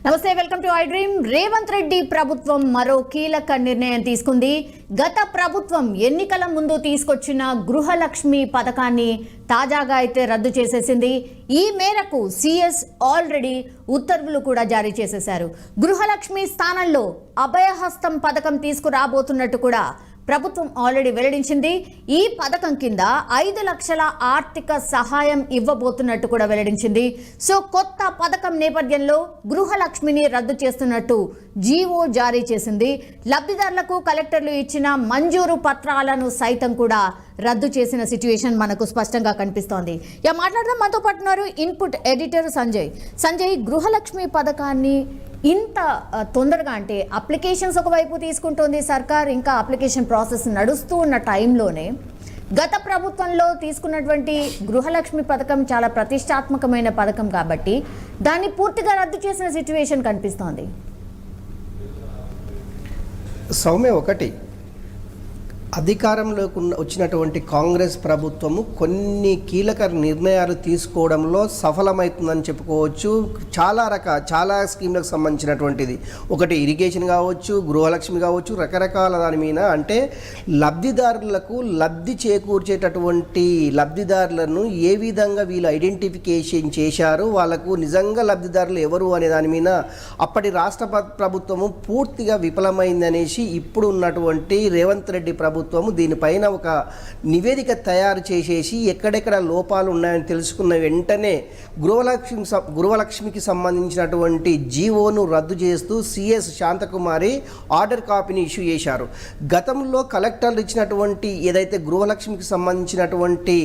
నమస్తే, welcome to I dream. Revanth Reddy ప్రభుత్వం మరో కీలక నిర్ణయం తీసుకుంది. గత ప్రభుత్వం ఎన్నికల ముందు తీసుకొచ్చిన గృహలక్ష్మి పథకాన్ని తాజాగా అయితే రద్దు చేసేసింది. ఈ మేరకు సిఎస్ ఆల్రెడీ ఉత్తర్వులు కూడా జారీ చేసేశారు. గృహలక్ష్మి స్థానంలో అభయహస్తం పథకం తీసుకురాబోతున్నట్టు కూడా ప్రభుత్వం ఆల్రెడీ వెల్లడించింది. ఈ పథకం కింద 5 లక్షల ఆర్థిక సహాయం ఇవ్వబోతున్నట్టు కూడా వెల్లడించింది. సో కొత్త పథకం నేపథ్యంలో గృహలక్ష్మిని రద్దు చేస్తున్నట్టు జీవో జారీ చేసింది. లబ్ధిదారులకు కలెక్టర్లు ఇచ్చిన మంజూరు పత్రాలను సైతం కూడా రద్దు చేసిన సిచ్యువేషన్ మనకు స్పష్టంగా కనిపిస్తోంది. మాట్లాడదాం, మనతో పాటున్నారు ఇన్పుట్ ఎడిటర్ సంజయ్. గృహలక్ష్మి పథకాన్ని ఇంత తొందరగా, అంటే అప్లికేషన్స్ ఒకవైపు తీసుకుంటోంది సర్కార్, ఇంకా అప్లికేషన్ ప్రాసెస్ నడుస్తూ ఉన్న టైంలోనే గత ప్రభుత్వంలో తీసుకున్నటువంటి గృహలక్ష్మి పథకం చాలా ప్రతిష్టాత్మకమైన పథకం కాబట్టి దాన్ని పూర్తిగా రద్దు చేసిన సిచ్యువేషన్ కనిపిస్తోంది. సౌమ్య, ఒకటి, అధికారంలోకి వచ్చినటువంటి కాంగ్రెస్ ప్రభుత్వము కొన్ని కీలక నిర్ణయాలు తీసుకోవడంలో సఫలమవుతుందని చెప్పుకోవచ్చు. చాలా స్కీమ్లకు సంబంధించినటువంటిది. ఒకటి ఇరిగేషన్ కావచ్చు, గృహలక్ష్మి కావచ్చు, రకరకాల దాని మీద, అంటే లబ్ధిదారులకు లబ్ధి చేకూర్చేటటువంటి లబ్ధిదారులను ఏ విధంగా వీళ్ళు ఐడెంటిఫికేషన్ చేశారు, వాళ్ళకు నిజంగా లబ్ధిదారులు ఎవరు అనే దాని మీద అప్పటి రాష్ట్ర ప్రభుత్వము పూర్తిగా విఫలమైందనేసి ఇప్పుడు ఉన్నటువంటి రేవంత్ రెడ్డి ప్రభుత్వం దీనిపైన ఒక నివేదిక తయారు చేసేసి ఎక్కడెక్కడ లోపాలు ఉన్నాయని తెలుసుకున్న వెంటనే గృహలక్ష్మికి సంబంధించినటువంటి జీవోను రద్దు చేస్తూ సిఎస్ శాంతకుమారి ఆర్డర్ కాపీని ఇష్యూ చేశారు. గతంలో కలెక్టర్లు ఇచ్చినటువంటి ఏదైతే గృహలక్ష్మికి సంబంధించినటువంటి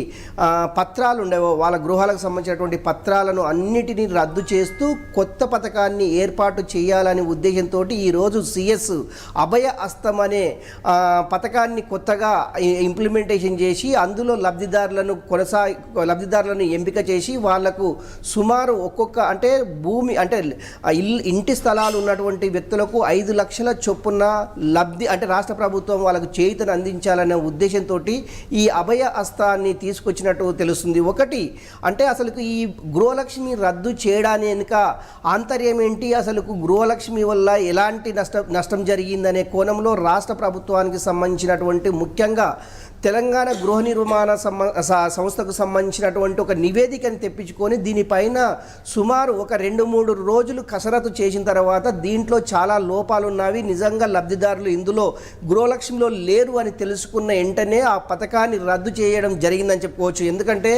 పత్రాలు ఉండేవో, వాళ్ళ గృహాలకు సంబంధించినటువంటి పత్రాలను అన్నిటినీ రద్దు చేస్తూ కొత్త పథకాన్ని ఏర్పాటు చేయాలనే ఉద్దేశంతో ఈరోజు సిఎస్ అభయ హస్తం అనే పథకాన్ని కొత్తగా ఇంప్లిమెంటేషన్ చేసి అందులో లబ్ధిదారులను ఎంపిక చేసి వాళ్లకు సుమారు ఒక్కొక్క, అంటే భూమి, అంటే ఇంటి స్థలాలు ఉన్నటువంటి వ్యక్తులకు 5 లక్షల చొప్పున అంటే రాష్ట్ర ప్రభుత్వం వాళ్ళకు చేయూతను అందించాలనే ఉద్దేశంతో ఈ అభయ హస్తాన్ని తీసుకొచ్చినట్టు తెలుస్తుంది. ఒకటి, అంటే అసలు ఈ గృహలక్ష్మి రద్దు చేయడానికి వెనుక ఆంతర్యం ఏంటి, అసలు గృహలక్ష్మి వల్ల ఎలాంటి నష్టం జరిగిందనే కోణంలో రాష్ట్ర ప్రభుత్వానికి సంబంధించినటువంటి ముఖ్యంగా తెలంగాణ గృహ నిర్మాణ సంస్థకు సంబంధించినటువంటి ఒక నివేదికని తెప్పించుకొని దీనిపైన సుమారు ఒక 2-3 రోజులు కసరత్తు చేసిన తర్వాత దీంట్లో చాలా లోపాలు ఉన్నవి, నిజంగా లబ్ధిదారులు ఇందులో గృహలక్ష్మిలో లేరు అని తెలుసుకున్న వెంటనే ఆ పథకాన్ని రద్దు చేయడం జరిగిందని చెప్పుకోవచ్చు. ఎందుకంటే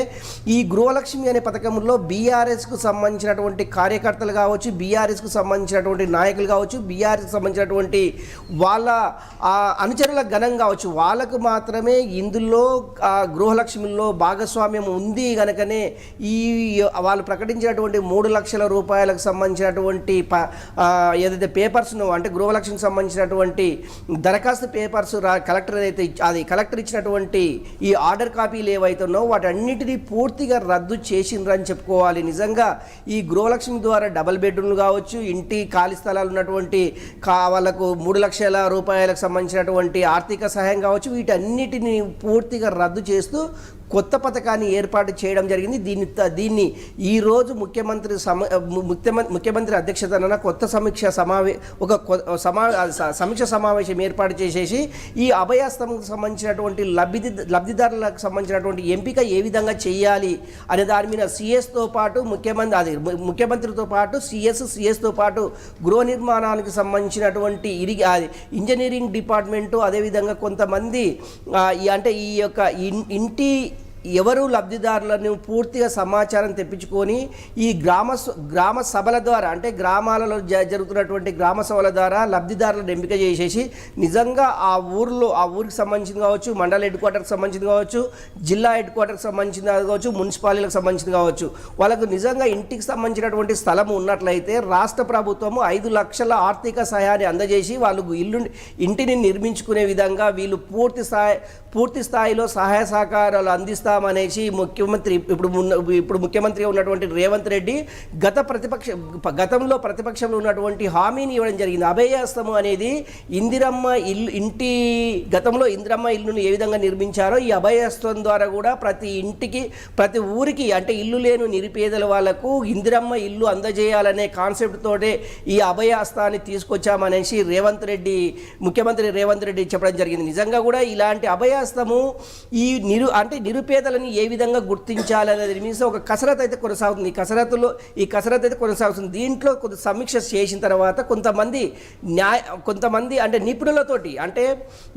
ఈ గృహలక్ష్మి అనే పథకంలో బీఆర్ఎస్కు సంబంధించినటువంటి కార్యకర్తలు కావచ్చు, బీఆర్ఎస్కు సంబంధించినటువంటి నాయకులు కావచ్చు, బీఆర్ఎస్కు సంబంధించినటువంటి వాళ్ళ అనుచరుల గణం కావచ్చు, వాళ్ళకు మాత్రమే ఇందులో గృహలక్ష్మిలో భాగస్వామ్యం ఉంది కనుకనే ఈ వాళ్ళు ప్రకటించినటువంటి 3 లక్షల రూపాయలకు సంబంధించినటువంటి ఏదైతే పేపర్స్ను, అంటే గృహలక్ష్మికి సంబంధించినటువంటి దరఖాస్తు పేపర్స్ కలెక్టర్ ఇచ్చినటువంటి ఈ ఆర్డర్ కాపీలు ఏవైతే ఉన్నాయో వాటన్నిటినీ పూర్తిగా రద్దు చేసిండ్రని చెప్పుకోవాలి. నిజంగా ఈ గృహలక్ష్మి ద్వారా డబుల్ బెడ్రూమ్లు కావచ్చు, ఇంటి ఖాళీ స్థలాలు ఉన్నటువంటి వాళ్ళకు 3 లక్షల రూపాయలకు సంబంధించినటువంటి ఆర్థిక సహాయం కావచ్చు, వీటన్నిటిని పూర్తిగా రద్దు చేస్తూ కొత్త పథకాన్ని ఏర్పాటు చేయడం జరిగింది. దీన్ని ఈరోజు ముఖ్యమంత్రి అధ్యక్షతన కొత్త సమీక్ష సమావేశం ఏర్పాటు చేసేసి ఈ అభయహస్తంకు సంబంధించినటువంటి లబ్ధిదారులకు సంబంధించినటువంటి ఎంపిక ఏ విధంగా చేయాలి అనే దాని మీద సిఎస్తో పాటు ముఖ్యమంత్రితో పాటు సిఎస్తో పాటు గృహ నిర్మాణానికి సంబంధించినటువంటి ఇంజనీరింగ్ డిపార్ట్మెంటు, అదేవిధంగా కొంతమంది అంటే ఈ యొక్క ఇంటి ఎవరు లబ్ధిదారులను పూర్తిగా సమాచారం తెప్పించుకొని ఈ గ్రామ సభల ద్వారా, అంటే గ్రామాలలో జరుగుతున్నటువంటి గ్రామ సభల ద్వారా లబ్ధిదారులను ఎంపిక చేసేసి నిజంగా ఆ ఊరికి సంబంధించింది కావచ్చు, మండల హెడ్ క్వార్టర్కి సంబంధించింది కావచ్చు, జిల్లా హెడ్ క్వార్టర్కి సంబంధించింది కావచ్చు, మున్సిపాలిటీలకు సంబంధించింది కావచ్చు, వాళ్ళకు నిజంగా ఇంటికి సంబంధించినటువంటి స్థలం ఉన్నట్లయితే రాష్ట్ర ప్రభుత్వము 5 లక్షల ఆర్థిక సహాయాన్ని అందజేసి వాళ్ళకు ఇంటిని నిర్మించుకునే విధంగా వీళ్ళు పూర్తి స్థాయిలో సహాయ సహకారాలు అందిస్తారు. ఇస్తామనేసి ముఖ్యమంత్రి ఇప్పుడు ముఖ్యమంత్రిగా ఉన్నటువంటి రేవంత్ రెడ్డి గతంలో ప్రతిపక్షంలో ఉన్నటువంటి హామీని ఇవ్వడం జరిగింది. అభయహస్తము అనేది గతంలో ఇందిరమ్మ ఇల్లును ఏ విధంగా నిర్మించారో ఈ అభయహస్తం ద్వారా కూడా ప్రతి ఊరికి అంటే ఇల్లు లేని నిరుపేదల వాళ్లకు ఇందిరమ్మ ఇల్లు అందజేయాలనే కాన్సెప్ట్ తోటే ఈ అభయహస్తాన్ని తీసుకొచ్చామనేసి ముఖ్యమంత్రి రేవంత్ రెడ్డి చెప్పడం జరిగింది. నిజంగా కూడా ఇలాంటి అభయహస్తము ఈ నిరుపేదలని ఏ విధంగా గుర్తించాలనేది మీద ఒక కసరత్ అయితే కొనసాగుతుంది. ఈ కసరత్ అయితే కొనసాగుతుంది. దీంట్లో కొంత సమీక్ష చేసిన తర్వాత కొంతమంది అంటే నిపుణులతోటి అంటే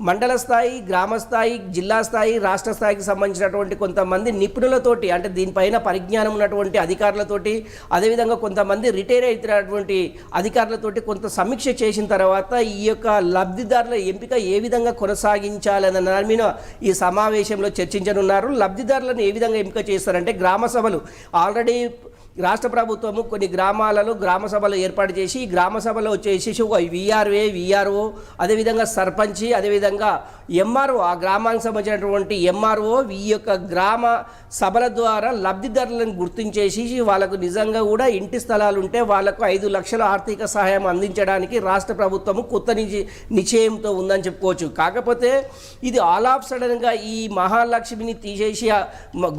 మండల స్థాయి, గ్రామ స్థాయి, జిల్లా స్థాయి, రాష్ట్ర స్థాయికి సంబంధించినటువంటి కొంతమంది నిపుణులతోటి అంటే దీనిపైన పరిజ్ఞానం ఉన్నటువంటి అధికారులతోటి, అదేవిధంగా కొంతమంది రిటైర్ అయినటువంటి అధికారులతోటి కొంత సమీక్ష చేసిన తర్వాత ఈ యొక్క లబ్ధిదారుల ఎంపిక ఏ విధంగా కొనసాగించాలన్న దాని మీద ఈ సమావేశంలో చర్చించనున్నారు. లబ్ధిదారులను ఏ విధంగా ఎంపిక చేస్తారంటే గ్రామ సభలు ఆల్రెడీ రాష్ట్ర ప్రభుత్వము కొన్ని గ్రామాలలో గ్రామ సభలు ఏర్పాటు చేసి ఈ గ్రామ సభలో వచ్చేసి ఒక విఆర్ఓ అదేవిధంగా సర్పంచి అదేవిధంగా ఎంఆర్ఓ ఆ గ్రామానికి సంబంధించినటువంటి ఎంఆర్ఓ ఈ యొక్క గ్రామ సభల ద్వారా లబ్ధిదారులను గుర్తించేసి వాళ్ళకు నిజంగా కూడా ఇంటి స్థలాలు ఉంటే వాళ్ళకు 5 లక్షల ఆర్థిక సహాయం అందించడానికి రాష్ట్ర ప్రభుత్వము కొత్త నిశ్చయంతో ఉందని చెప్పుకోవచ్చు. కాకపోతే ఇది ఆల్ ఆఫ్ సడన్గా ఈ మహాలక్ష్మిని తీసేసి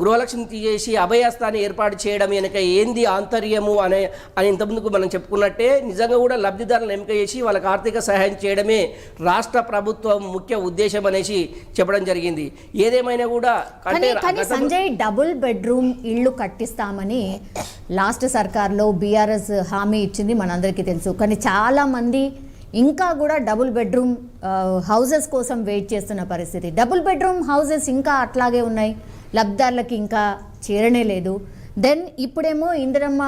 గృహలక్ష్మిని తీసేసి అభయహస్తాన్ని ఏర్పాటు చేయడం వెనక ఏంది ఆంతర్యము అని ఇంతకుముందుకు మనం చెప్పుకున్నట్టే నిజంగా కూడా లబ్ధిదారులను ఎంపిక చేసి వాళ్ళకి ఆర్థిక సహాయం చేయడమే రాష్ట్ర ప్రభుత్వం ముఖ్య ఉద్దేశం అనేసి చెప్పడం జరిగింది. ఏదేమైనా కూడా సంజయ్ డబుల్ బెడ్రూమ్ ఇళ్ళు కట్టిస్తామని లాస్ట్ సర్కార్లో బీఆర్ఎస్ హామీ ఇచ్చింది మనందరికీ తెలుసు. కానీ చాలా మంది ఇంకా కూడా డబుల్ బెడ్రూమ్ హౌసెస్ కోసం వెయిట్ చేస్తున్న పరిస్థితి. డబుల్ బెడ్రూమ్ హౌసెస్ ఇంకా అట్లాగే ఉన్నాయి, లబ్ధిదారులకి ఇంకా చేరనే లేదు. దెన్ ఇప్పుడేమో ఇందిరమ్మ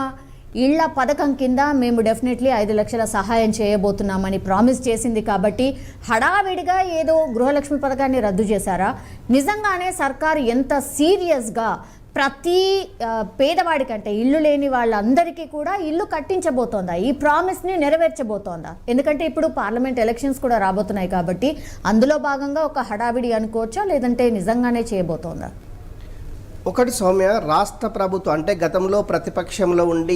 ఇళ్ల పథకం కింద మేము డెఫినెట్లీ 5 లక్షల సహాయం చేయబోతున్నామని ప్రామిస్ చేసింది. కాబట్టి హడావిడిగా ఏదో గృహలక్ష్మి పథకాన్ని రద్దు చేశారా? నిజంగానే సర్కారు ఎంత సీరియస్గా ప్రతి పేదవాడికంటే ఇల్లు లేని వాళ్ళందరికీ కూడా ఇల్లు కట్టించబోతోందా? ఈ ప్రామిస్ని నెరవేర్చబోతోందా? ఎందుకంటే ఇప్పుడు పార్లమెంట్ ఎలక్షన్స్ కూడా రాబోతున్నాయి కాబట్టి అందులో భాగంగా ఒక హడావిడి అనుకోవచ్చా, లేదంటే నిజంగానే చేయబోతోందా? ఒకటి సౌమ్య, రాష్ట్ర ప్రభుత్వం అంటే గతంలో ప్రతిపక్షంలో ఉండి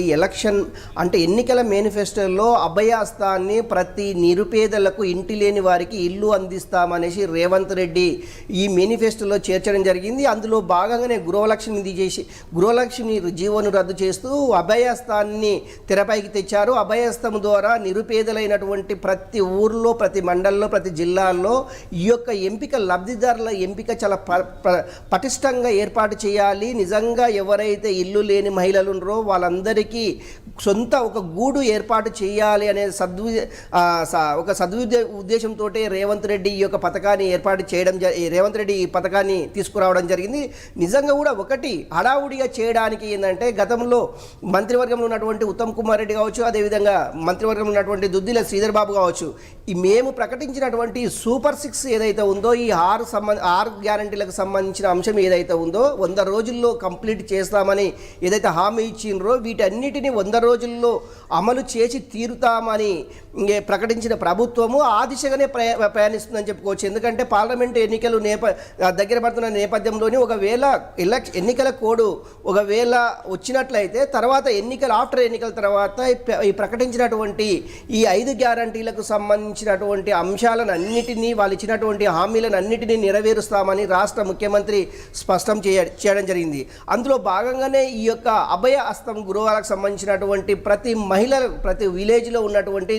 ఎన్నికల మేనిఫెస్టోలో అభయహస్తాన్ని ప్రతి నిరుపేదలకు ఇంటి లేని వారికి ఇల్లు అందిస్తామనేసి రేవంత్ రెడ్డి ఈ మేనిఫెస్టోలో చేర్చడం జరిగింది. అందులో భాగంగానే గృహలక్ష్మి జీవోను రద్దు చేస్తూ అభయహస్తాన్ని తెరపైకి తెచ్చారు. అభయహస్తం ద్వారా నిరుపేదలైనటువంటి ప్రతి ఊర్లో, ప్రతి మండలంలో, ప్రతి జిల్లాల్లో ఈ యొక్క లబ్ధిదారుల ఎంపిక చాలా పటిష్టంగా ఏర్పాటు చేయాలి. నిజంగా ఎవరైతే ఇల్లు లేని మహిళలు ఉన్నారో వాళ్ళందరికీ సొంత ఒక గూడు ఏర్పాటు చేయాలి అనే ఉద్దేశంతో రేవంత్ రెడ్డి ఈ యొక్క పథకాన్ని రేవంత్ రెడ్డి ఈ పథకాన్ని తీసుకురావడం జరిగింది. నిజంగా కూడా ఒకటి హడావుడిగా చేయడానికి ఏంటంటే గతంలో మంత్రివర్గంలో ఉన్నటువంటి ఉత్తమ్ కుమార్ రెడ్డి కావచ్చు, అదేవిధంగా మంత్రివర్గంలో ఉన్నటువంటి దుద్దిల శ్రీధర్ బాబు కావచ్చు, మేము ప్రకటించినటువంటి సూపర్ 6 ఏదైతే ఉందో ఈ 6 గ్యారంటీలకు సంబంధించిన అంశం ఏదైతే ఉందో 100 రోజుల్లో కంప్లీట్ చేస్తామని ఏదైతే హామీ ఇచ్చిండ్రో వీటన్నిటిని 100 రోజుల్లో అమలు చేసి తీరుతామని ప్రకటించిన ప్రభుత్వము ఆ దిశగానే ప్రయాణిస్తుందని చెప్పుకోవచ్చు. ఎందుకంటే పార్లమెంటు ఎన్నికలు దగ్గర పడుతున్న నేపథ్యంలోని ఒకవేళ ఎన్నికల కోడ్ ఒకవేళ వచ్చినట్లయితే తర్వాత ఆఫ్టర్ ఎన్నికల తర్వాత ఈ ప్రకటించినటువంటి ఈ 5 గ్యారంటీలకు సంబంధించినటువంటి అంశాలను అన్నిటినీ వాళ్ళు ఇచ్చినటువంటి హామీలను అన్నిటినీ నెరవేరుస్తామని రాష్ట్ర ముఖ్యమంత్రి స్పష్టం చేయడం జరిగింది. అందులో భాగంగానే ఈ యొక్క అభయ హస్తం గృహాలకు సంబంధించినటువంటి ప్రతి విలేజ్లో ఉన్నటువంటి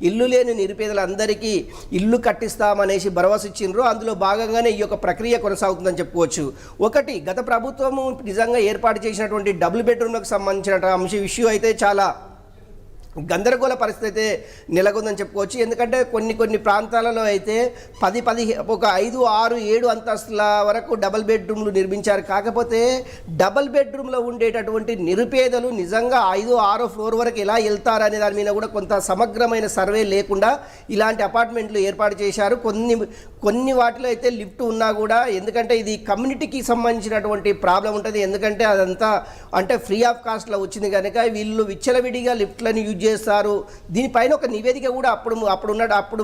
ఇల్లు లేని నిరుపేదలందరికీ ఇల్లు కట్టిస్తామనేసి భరోసా ఇచ్చిండ్రు. అందులో భాగంగానే ఈ యొక్క ప్రక్రియ కొనసాగుతుందని చెప్పుకోవచ్చు. ఒకటి, గత ప్రభుత్వము నిజంగా ఏర్పాటు చేసినటువంటి డబుల్ బెడ్రూమ్లకు సంబంధించిన ఇష్యూ అయితే చాలా గందరగోళ పరిస్థితి అయితే నెలకొందని చెప్పుకోవచ్చు. ఎందుకంటే కొన్ని ప్రాంతాలలో అయితే 10 ఒక 5, 6, 7 అంతస్తుల వరకు డబుల్ బెడ్రూమ్లు నిర్మించారు. కాకపోతే డబుల్ బెడ్రూమ్లో ఉండేటటువంటి నిరుపేదలు నిజంగా 5, 6 ఫ్లోర్ వరకు ఎలా వెళ్తారనే దాని మీద కూడా కొంత సమగ్రమైన సర్వే లేకుండా ఇలాంటి అపార్ట్మెంట్లు ఏర్పాటు చేశారు. కొన్ని వాటిలో అయితే లిఫ్ట్ ఉన్నా కూడా, ఎందుకంటే ఇది కమ్యూనిటీకి సంబంధించినటువంటి ప్రాబ్లం ఉంటుంది. ఎందుకంటే అదంతా అంటే ఫ్రీ ఆఫ్ కాస్ట్లో వచ్చింది కనుక వీళ్ళు విచ్చలవిడిగా లిఫ్ట్లను యూజ్ చేస్తారు. దీనిపైన ఒక నివేదిక కూడా అప్పుడు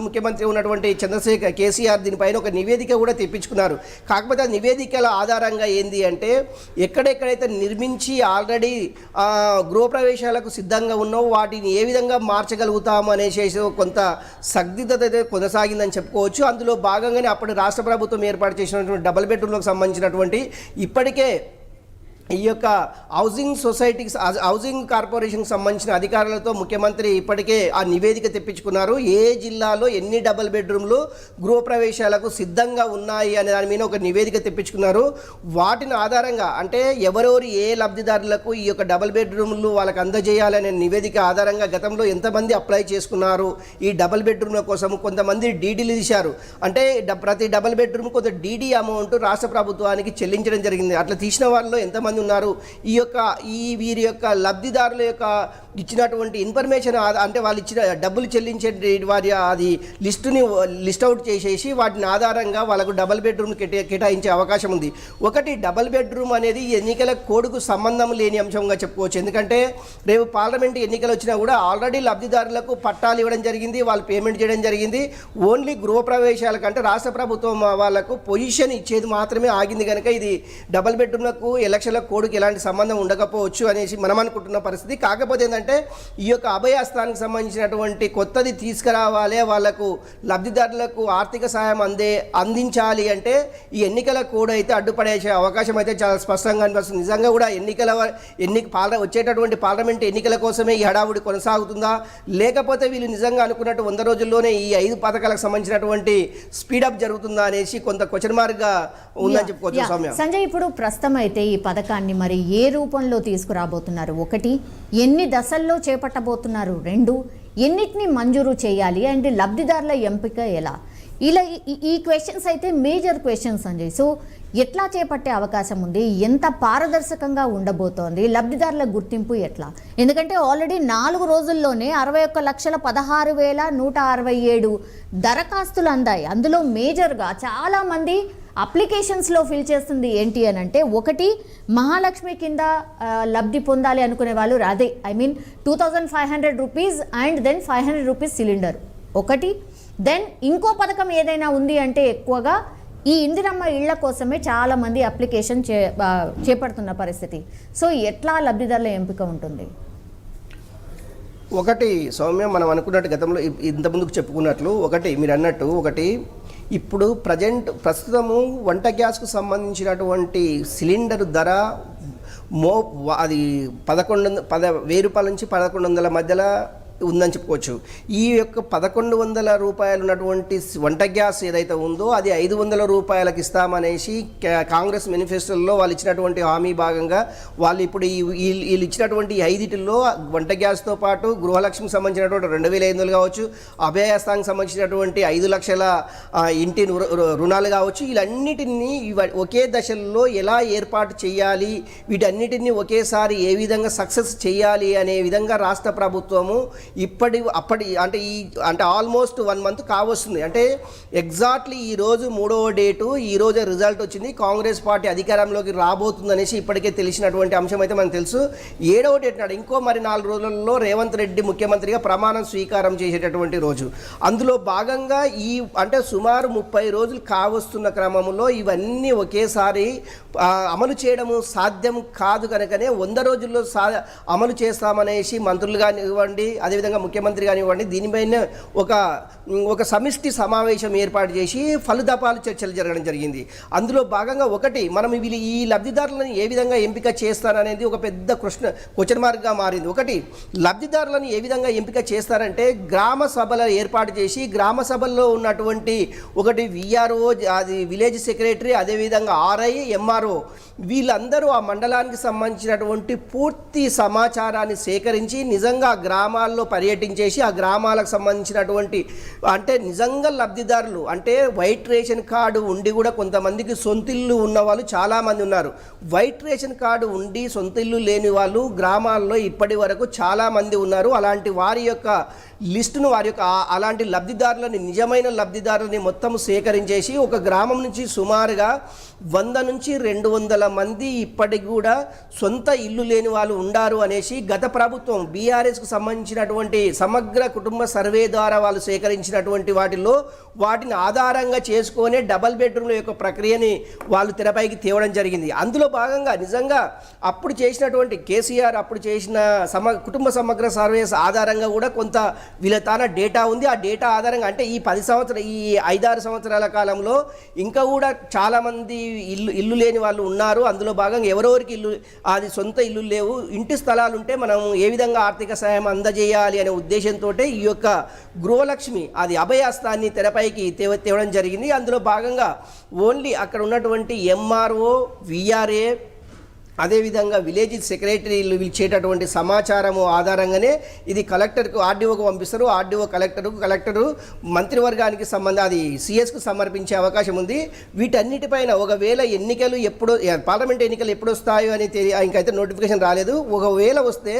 ముఖ్యమంత్రి ఉన్నటువంటి చంద్రశేఖర్ కేసీఆర్ దీనిపైన ఒక నివేదిక కూడా తెప్పించుకున్నారు. కాకపోతే ఆ నివేదికల ఆధారంగా ఏంది అంటే ఎక్కడెక్కడైతే నిర్మించి ఆల్రెడీ గృహప్రవేశాలకు సిద్ధంగా ఉన్నావు వాటిని ఏ విధంగా మార్చగలుగుతాము అనేసి కొంత సందిగ్ధత అయితే కొనసాగిందని చెప్పుకోవచ్చు. అందులో భాగంగానే అప్పటి రాష్ట్ర ప్రభుత్వం ఏర్పాటు చేసినటువంటి డబుల్ బెడ్రూమ్లకు సంబంధించినటువంటి ఇప్పటికే ఈ యొక్క హౌసింగ్ కార్పొరేషన్కి సంబంధించిన అధికారులతో ముఖ్యమంత్రి ఇప్పటికే ఆ నివేదిక తెప్పించుకున్నారు. ఏ జిల్లాలో ఎన్ని డబుల్ బెడ్రూమ్లు గృహప్రవేశాలకు సిద్ధంగా ఉన్నాయి అనే దాని మీద ఒక నివేదిక తెప్పించుకున్నారు. వాటిని ఆధారంగా అంటే ఎవరెవరు ఏ లబ్ధిదారులకు ఈ యొక్క డబుల్ బెడ్రూమ్లు వాళ్ళకి అందజేయాలనే నివేదిక ఆధారంగా గతంలో ఎంతమంది అప్లై చేసుకున్నారు ఈ డబుల్ బెడ్రూమ్ల కోసం, కొంతమంది డీడీలు తీశారు. అంటే ప్రతి డబుల్ బెడ్రూమ్ కొంత డీడీ అమౌంట్ రాష్ట్ర ప్రభుత్వానికి చెల్లించడం జరిగింది. అట్లా తీసిన వాళ్ళలో ఎంతమంది ఉన్నారు, వీరి యొక్క లబ్ధిదారుల యొక్క ఇచ్చినటువంటి ఇన్ఫర్మేషన్ అంటే వాళ్ళు ఇచ్చిన డబ్బులు చెల్లించే వారి అది లిస్ట్ అవుట్ చేసేసి వాటిని ఆధారంగా వాళ్ళకు డబుల్ బెడ్రూమ్ కేటాయించే అవకాశం ఉంది. ఒకటి డబుల్ బెడ్రూమ్ అనేది ఎన్నికల కోడ్కు సంబంధం లేని అంశంగా చెప్పుకోవచ్చు. ఎందుకంటే రేపు పార్లమెంట్ ఎన్నికలు వచ్చినా కూడా ఆల్రెడీ లబ్ధిదారులకు పట్టాలు ఇవ్వడం జరిగింది, వాళ్ళు పేమెంట్ చేయడం జరిగింది. ఓన్లీ గృహప్రవేశాల కంటే రాష్ట్ర ప్రభుత్వం వాళ్ళకు పొజిషన్ ఇచ్చేది మాత్రమే ఆగింది. కనుక ఇది డబుల్ బెడ్రూమ్లకు ఎలక్షన్ల కోడ్కి ఎలాంటి సంబంధం ఉండకపోవచ్చు అనేసి మనం అనుకుంటున్న పరిస్థితి. కాకపోతే ఏంటంటే ఈ యొక్క అభయహస్తానికి సంబంధించినటువంటి కొత్తది తీసుకురావాలి, వాళ్ళకు లబ్ధిదారులకు ఆర్థిక సాయం అందించాలి అంటే ఈ ఎన్నికల కోడ్ అయితే అడ్డుపడే అవకాశం అయితే చాలా స్పష్టంగా అనిపిస్తుంది. నిజంగా కూడా వచ్చేటటువంటి పార్లమెంట్ ఎన్నికల కోసమే ఈ హడావుడి కొనసాగుతుందా, లేకపోతే వీళ్ళు నిజంగా అనుకున్నట్టు 100 రోజుల్లోనే ఈ 5 పథకాలకు సంబంధించినటువంటి స్పీడప్ జరుగుతుందా అనేసి కొంత క్వశ్చన్ మార్క్గా ఉందని చెప్పుకోవచ్చు. సౌమ్య, సంజయ్, ఇప్పుడు ప్రస్తుతం అయితే ఈ పథకాన్ని మరి ఏ రూపంలో తీసుకురాబోతున్నారు? 1, ఎన్ని దశల్లో చేపట్టబోతున్నారు? 2, ఎన్నిటిని మంజూరు చేయాలి? అండ్ లబ్ధిదారుల ఎంపిక ఎలా? ఇలా ఈ క్వశ్చన్స్ అయితే మేజర్ క్వశ్చన్స్ సంజయ్. సో ఎట్లా చేపట్టే అవకాశం ఉంది? ఎంత పారదర్శకంగా ఉండబోతోంది? లబ్ధిదారుల గుర్తింపు ఎట్లా? ఎందుకంటే ఆల్రెడీ 4 రోజుల్లోనే 61,16,167 దరఖాస్తులు అందాయి. అందులో మేజర్గా చాలామంది అప్లికేషన్స్లో ఫిల్ చేస్తుంది ఏంటి అని అంటే, 1 మహాలక్ష్మి కింద లబ్ధి పొందాలి అనుకునే వాళ్ళు అదే 2500 rupees and then 500 rupees cylinder 1. Then ఇంకో పథకం ఏదైనా ఉంది అంటే ఎక్కువగా ఈ ఇందిరమ్మ ఇళ్ల కోసమే చాలామంది అప్లికేషన్ చేపడుతున్న పరిస్థితి. సో ఎట్లా లబ్ధిదారుల ఎంపిక ఉంటుంది? 1 సౌమ్య, మనం అనుకున్నట్టు గతంలో ఇంతకుముందుకు చెప్పుకున్నట్లు 1 మీరు అన్నట్టు 1 ఇప్పుడు ప్రస్తుతము వంట గ్యాస్కు సంబంధించినటువంటి సిలిండర్ ధర అది 1,000 రూపాయల నుంచి 1,100 మధ్యలో ఉందని చెప్పుకోవచ్చు. ఈ యొక్క 1,100 రూపాయలు ఉన్నటువంటి వంట గ్యాస్ ఏదైతే ఉందో అది 500 రూపాయలకి ఇస్తామనేసి కాంగ్రెస్ మేనిఫెస్టోలో వాళ్ళు ఇచ్చినటువంటి హామీ భాగంగా వాళ్ళు ఇప్పుడు వీళ్ళు ఇచ్చినటువంటి 5టిల్లో వంట గ్యాస్తో పాటు గృహలక్ష్మికి సంబంధించినటువంటి 2,500 కావచ్చు, అభయహస్తానికి సంబంధించినటువంటి 5 లక్షల ఇంటి రుణాలు కావచ్చు, వీళ్ళన్నిటినీ ఒకే దశల్లో ఎలా ఏర్పాటు చేయాలి, వీటన్నిటిని ఒకేసారి ఏ విధంగా సక్సెస్ చేయాలి అనే విధంగా రాష్ట్ర ప్రభుత్వము అంటే ఆల్మోస్ట్ 1 మంత్ కావస్తుంది. అంటే ఎగ్జాక్ట్లీ ఈరోజు 3వ డేటు, ఈరోజు రిజల్ట్ వచ్చింది. కాంగ్రెస్ పార్టీ అధికారంలోకి రాబోతుందనేసి ఇప్పటికే తెలిసినటువంటి అంశం అయితే మనకు తెలుసు. 7వ డేట్ నాడు ఇంకో మరి 4 రోజులలో రేవంత్ రెడ్డి ముఖ్యమంత్రిగా ప్రమాణం స్వీకారం చేసేటటువంటి రోజు. అందులో భాగంగా అంటే సుమారు 30 రోజులు కావస్తున్న క్రమంలో ఇవన్నీ ఒకేసారి అమలు చేయడము సాధ్యం కాదు. కనుకనే 100 రోజుల్లో అమలు చేస్తామనేసి మంత్రులు కానివ్వండి, అదేవిధంగా ముఖ్యమంత్రి కానివ్వండి, దీనిపైన ఒక సమిష్టి సమావేశం ఏర్పాటు చేసి ఫలితాపాలు చర్చలు జరగడం జరిగింది. అందులో భాగంగా 1 మనం వీళ్ళు ఈ లబ్ధిదారులను ఏ విధంగా ఎంపిక చేస్తారనేది ఒక పెద్ద క్వశ్చన్ మార్క్గా మారింది. 1 లబ్ధిదారులను ఏ విధంగా ఎంపిక చేస్తారంటే గ్రామ సభలు ఏర్పాటు చేసి గ్రామ సభల్లో ఉన్నటువంటి 1 విఆర్ఓ, అది విలేజ్ సెక్రటరీ, అదేవిధంగా ఆర్ఐ, ఎంఆర్ఓ వీళ్ళందరూ ఆ మండలానికి సంబంధించినటువంటి పూర్తి సమాచారాన్ని సేకరించి నిజంగా గ్రామాల్లో పర్యటించేసి ఆ గ్రామాలకు సంబంధించినటువంటి అంటే నిజంగా లబ్ధిదారులు అంటే వైట్ రేషన్ కార్డు ఉండి కూడా కొంతమందికి సొంతిల్లు ఉన్న వాళ్ళు చాలామంది ఉన్నారు. వైట్ రేషన్ కార్డు ఉండి సొంతిల్లు లేని వాళ్ళు గ్రామాల్లో ఇప్పటి వరకు చాలామంది ఉన్నారు. అలాంటి వారి యొక్క లిస్టును అలాంటి లబ్ధిదారులని నిజమైన లబ్ధిదారులని మొత్తం సేకరించేసి ఒక గ్రామం నుంచి సుమారుగా 100 నుంచి 200 మంది ఇప్పటికి కూడా సొంత ఇల్లు లేని వాళ్ళు ఉండారు అనేసి గత ప్రభుత్వం బీఆర్ఎస్కు సంబంధించినటువంటి సేకరించినటువంటి సమగ్ర కుటుంబ సర్వే ద్వారా వాళ్ళు సేకరించినటువంటి వాటిని ఆధారంగా చేసుకొని డబల్ బెడ్రూమ్ల యొక్క ప్రక్రియని వాళ్ళు తెరపైకి తేవడం జరిగింది. అందులో భాగంగా నిజంగా అప్పుడు చేసినటువంటి కేసీఆర్ అప్పుడు చేసిన కుటుంబ సమగ్ర సర్వేస్ ఆధారంగా కూడా కొంత వీళ్ళ డేటా ఉంది. ఆ డేటా ఆధారంగా అంటే ఈ 5-6 సంవత్సరాల కాలంలో ఇంకా కూడా చాలామంది ఇల్లు లేని వాళ్ళు ఉన్నారు. అందులో భాగంగా ఎవరెవరికి అది సొంత ఇల్లు లేవు, ఇంటి స్థలాలు ఉంటే మనం ఏ విధంగా ఆర్థిక సహాయం అందజేయాలి అనే ఉద్దేశంతో ఈ యొక్క గృహలక్ష్మి అది అభయహస్తాన్ని తెరపైకి తేవడం జరిగింది. అందులో భాగంగా ఓన్లీ అక్కడ ఉన్నటువంటి ఎంఆర్ఓ, విఆర్ఏ, అదేవిధంగా విలేజ్ సెక్రటరీలు ఇచ్చేటటువంటి సమాచారము ఆధారంగానే ఇది కలెక్టర్కు ఆర్డీఓకు పంపిస్తారు. ఆర్డీఓ కలెక్టరు మంత్రివర్గానికి అది సిఎస్కు సమర్పించే అవకాశం ఉంది. వీటన్నిటిపైన ఒకవేళ ఎన్నికలు పార్లమెంట్ ఎన్నికలు ఎప్పుడు వస్తాయో అని ఇంకైతే నోటిఫికేషన్ రాలేదు. ఒకవేళ వస్తే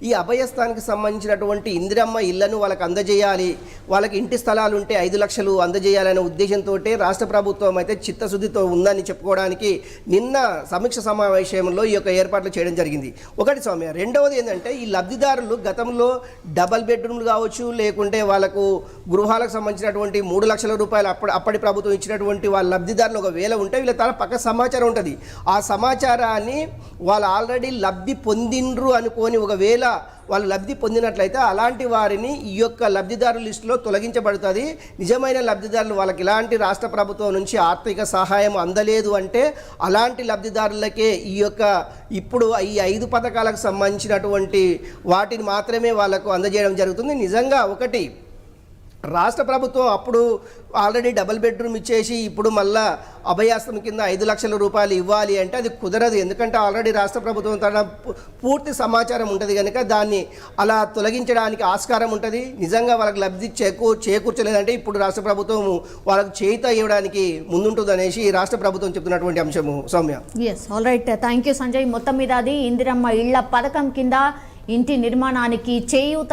ఈ అభయస్థానికి సంబంధించినటువంటి ఇందిరమ్మ ఇళ్లను వాళ్ళకి అందజేయాలి, వాళ్ళకి ఇంటి స్థలాలు ఉంటే 5 లక్షలు అందజేయాలనే ఉద్దేశంతో రాష్ట్ర ప్రభుత్వం అయితే చిత్తశుద్ధితో ఉందని చెప్పుకోవడానికి నిన్న సమీక్ష సమావేశంలో ఈ యొక్క ఏర్పాట్లు చేయడం జరిగింది. ఒకటి సౌమ్య. రెండవది ఏంటంటే ఈ లబ్ధిదారులు గతంలో డబల్ బెడ్రూమ్లు కావచ్చు, లేకుంటే వాళ్ళకు గృహాలకు సంబంధించినటువంటి 3 లక్షల రూపాయలు అప్పటి ప్రభుత్వం ఇచ్చినటువంటి వాళ్ళ లబ్ధిదారులు ఒకవేళ ఉంటే వీళ్ళ తల పక్క సమాచారం ఉంటుంది. ఆ సమాచారాన్ని వాళ్ళు ఆల్రెడీ లబ్ధి పొందిండ్రు అనుకొని ఒకవేళ వాళ్ళు లబ్ధి పొందినట్లయితే అలాంటి వారిని ఈ యొక్క లబ్ధిదారుల లిస్టులో తొలగించబడుతుంది. నిజమైన లబ్ధిదారులు వాళ్ళకి ఇలాంటి రాష్ట్ర ప్రభుత్వం నుంచి ఆర్థిక సహాయం అందలేదు అంటే అలాంటి లబ్ధిదారులకే ఇప్పుడు ఈ 5 పథకాలకు సంబంధించినటువంటి వాటిని మాత్రమే వాళ్ళకు అందజేయడం జరుగుతుంది. నిజంగా ఒకటి రాష్ట్ర ప్రభుత్వం అప్పుడు ఆల్రెడీ డబుల్ బెడ్రూమ్ ఇచ్చేసి ఇప్పుడు మళ్ళా అభయాస్తం కింద 5 లక్షల రూపాయలు ఇవ్వాలి అంటే అది కుదరదు. ఎందుకంటే ఆల్రెడీ రాష్ట్ర ప్రభుత్వం తన పూర్తి సమాచారం ఉంటుంది కనుక దాన్ని అలా తొలగించడానికి ఆస్కారం ఉంటుంది. నిజంగా వాళ్ళకి లబ్ధి చేకూర్చలేదంటే ఇప్పుడు రాష్ట్ర ప్రభుత్వం వాళ్ళకు చేయిత ఇవ్వడానికి ముందుంటుంది అనేసి రాష్ట్ర ప్రభుత్వం చెప్తున్నటువంటి అంశము. Soumya. Yes, all right, thank you Sanjay. మొత్తం మీద అది ఇందిరమ్మ ఇళ్ల పథకం కింద ఇంటి నిర్మాణానికి చేయూత